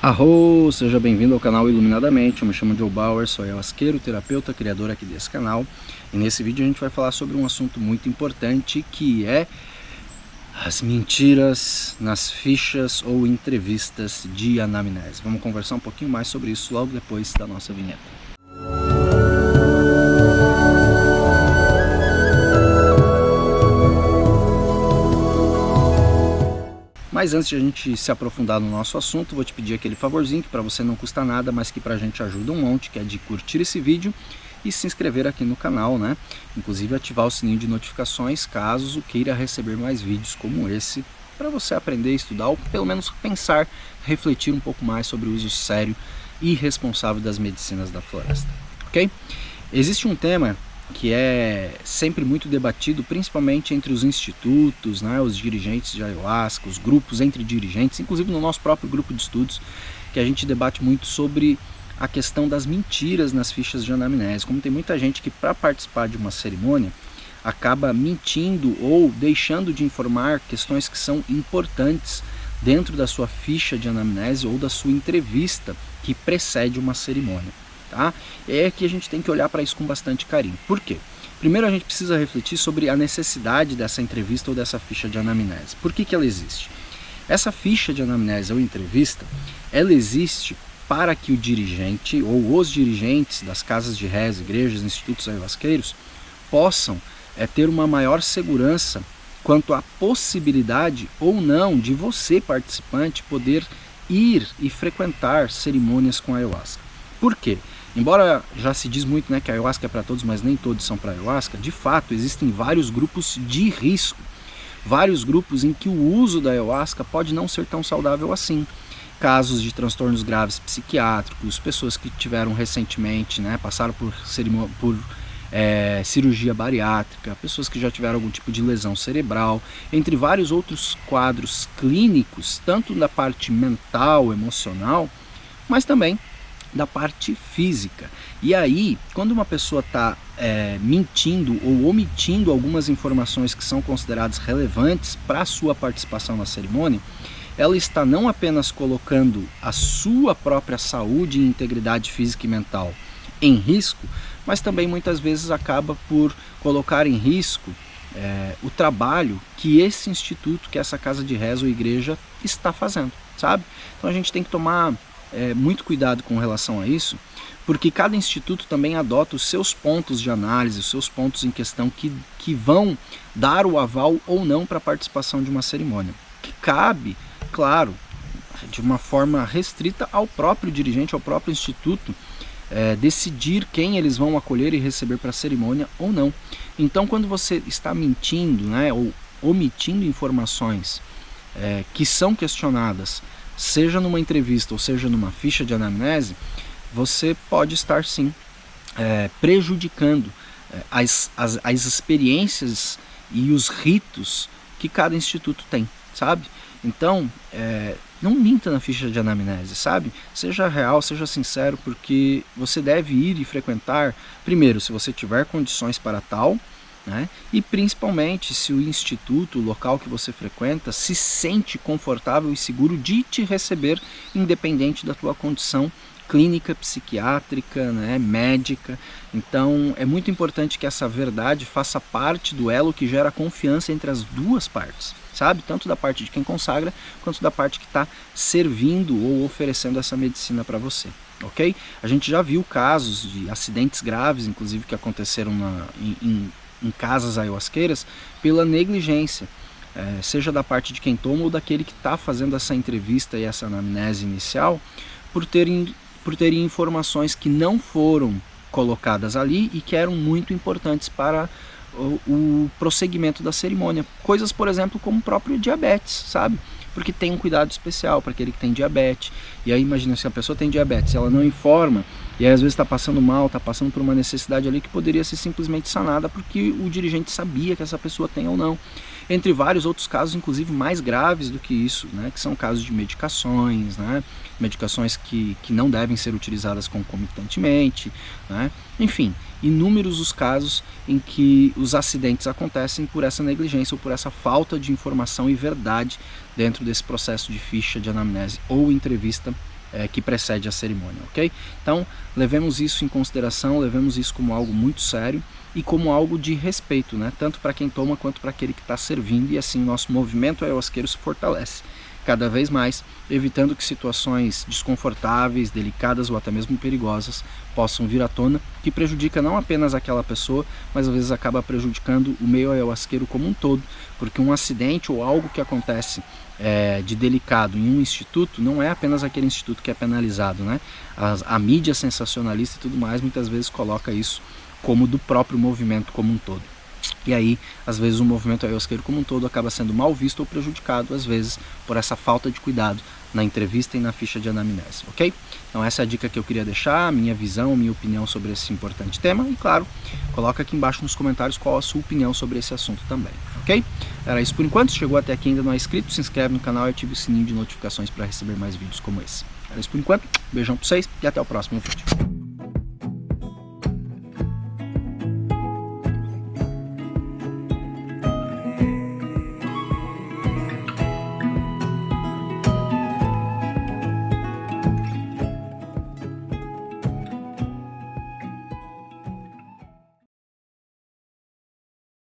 Arro, seja bem-vindo ao canal Iluminadamente. Eu me chamo Joe Bauer, sou ayahuasqueiro, terapeuta, criador aqui desse canal. E nesse vídeo a gente vai falar sobre um assunto muito importante, que é as mentiras nas fichas ou entrevistas de anamnese. Vamos conversar um pouquinho mais sobre isso logo depois da nossa vinheta. Mas antes de a gente se aprofundar no nosso assunto, vou te pedir aquele favorzinho que para você não custa nada, mas que pra gente ajuda um monte, que é de curtir esse vídeo e se inscrever aqui no canal, né? Inclusive ativar o sininho de notificações caso queira receber mais vídeos como esse, para você aprender, estudar ou pelo menos pensar, refletir um pouco mais sobre o uso sério e responsável das medicinas da floresta, ok? Existe um tema que é sempre muito debatido, principalmente entre os institutos, né, os dirigentes de ayahuasca, os grupos entre dirigentes, inclusive no nosso próprio grupo de estudos, que a gente debate muito sobre a questão das mentiras nas fichas de anamnese. Como tem muita gente que, para participar de uma cerimônia, acaba mentindo ou deixando de informar questões que são importantes dentro da sua ficha de anamnese ou da sua entrevista que precede uma cerimônia. Tá? É que a gente tem que olhar para isso com bastante carinho. Por quê? Primeiro a gente precisa refletir sobre a necessidade dessa entrevista ou dessa ficha de anamnese. Por que ela existe? Essa ficha de anamnese ou entrevista, ela existe para que o dirigente ou os dirigentes das casas de reza, igrejas, institutos ayahuasqueiros possam ter uma maior segurança quanto à possibilidade ou não de você, participante, poder ir e frequentar cerimônias com ayahuasca. Por quê? Embora já se diz muito, né, que a ayahuasca é para todos, mas nem todos são para ayahuasca, de fato existem vários grupos de risco, vários grupos em que o uso da ayahuasca pode não ser tão saudável assim. Casos de transtornos graves psiquiátricos, pessoas que tiveram recentemente, né, passaram por cirurgia bariátrica, pessoas que já tiveram algum tipo de lesão cerebral, entre vários outros quadros clínicos, tanto da parte mental, emocional, mas também da parte física. E aí, quando uma pessoa está mentindo ou omitindo algumas informações que são consideradas relevantes para a sua participação na cerimônia, ela está não apenas colocando a sua própria saúde e integridade física e mental em risco, mas também muitas vezes acaba por colocar em risco o trabalho que esse instituto, que essa casa de reza ou igreja está fazendo, sabe? Então a gente tem que tomar muito cuidado com relação a isso, porque cada instituto também adota os seus pontos de análise, os seus pontos em questão que vão dar o aval ou não para a participação de uma cerimônia, que cabe, claro, de uma forma restrita ao próprio dirigente, ao próprio instituto, decidir quem eles vão acolher e receber para a cerimônia ou não. Então, quando você está mentindo, né, ou omitindo informações que são questionadas, seja numa entrevista ou seja numa ficha de anamnese, você pode estar sim prejudicando as experiências e os ritos que cada instituto tem, sabe? Então, não minta na ficha de anamnese, sabe? Seja real, seja sincero, porque você deve ir e frequentar, primeiro, se você tiver condições para tal, né? E principalmente se o instituto, o local que você frequenta, se sente confortável e seguro de te receber, independente da tua condição clínica, psiquiátrica, né, médica. Então é muito importante que essa verdade faça parte do elo que gera confiança entre as duas partes, sabe? Tanto da parte de quem consagra, quanto da parte que está servindo ou oferecendo essa medicina para você, ok? A gente já viu casos de acidentes graves, inclusive, que aconteceram em casas ayahuasqueiras pela negligência, seja da parte de quem toma ou daquele que está fazendo essa entrevista e essa anamnese inicial, por terem informações que não foram colocadas ali e que eram muito importantes para o prosseguimento da cerimônia. Coisas, por exemplo, como o próprio diabetes, sabe? Porque tem um cuidado especial para aquele que tem diabetes. E aí imagina, se a pessoa tem diabetes, ela não informa, e aí às vezes está passando mal, está passando por uma necessidade ali que poderia ser simplesmente sanada porque o dirigente sabia que essa pessoa tem ou não. Entre vários outros casos, inclusive mais graves do que isso, né, que são casos de medicações, né, medicações que não devem ser utilizadas concomitantemente, né, enfim, inúmeros os casos em que os acidentes acontecem por essa negligência ou por essa falta de informação e verdade dentro desse processo de ficha de anamnese ou entrevista que precede a cerimônia, ok? Então, levemos isso em consideração, levemos isso como algo muito sério e como algo de respeito, né? Tanto para quem toma quanto para aquele que está servindo, e assim nosso movimento ayahuasqueiro se fortalece cada vez mais, evitando que situações desconfortáveis, delicadas ou até mesmo perigosas possam vir à tona, que prejudica não apenas aquela pessoa, mas às vezes acaba prejudicando o meio ayahuasqueiro como um todo, porque um acidente ou algo que acontece de delicado em um instituto não é apenas aquele instituto que é penalizado, né? A mídia sensacionalista e tudo mais muitas vezes coloca isso como do próprio movimento como um todo. E aí, às vezes, o movimento ayahuasqueiro como um todo acaba sendo mal visto ou prejudicado, às vezes, por essa falta de cuidado na entrevista e na ficha de anamnese, ok? Então essa é a dica que eu queria deixar, a minha visão, a minha opinião sobre esse importante tema. E claro, coloca aqui embaixo nos comentários qual a sua opinião sobre esse assunto também, ok? Era isso por enquanto. Se chegou até aqui e ainda não é inscrito, se inscreve no canal e ative o sininho de notificações para receber mais vídeos como esse. Era isso por enquanto, beijão para vocês e até o próximo vídeo.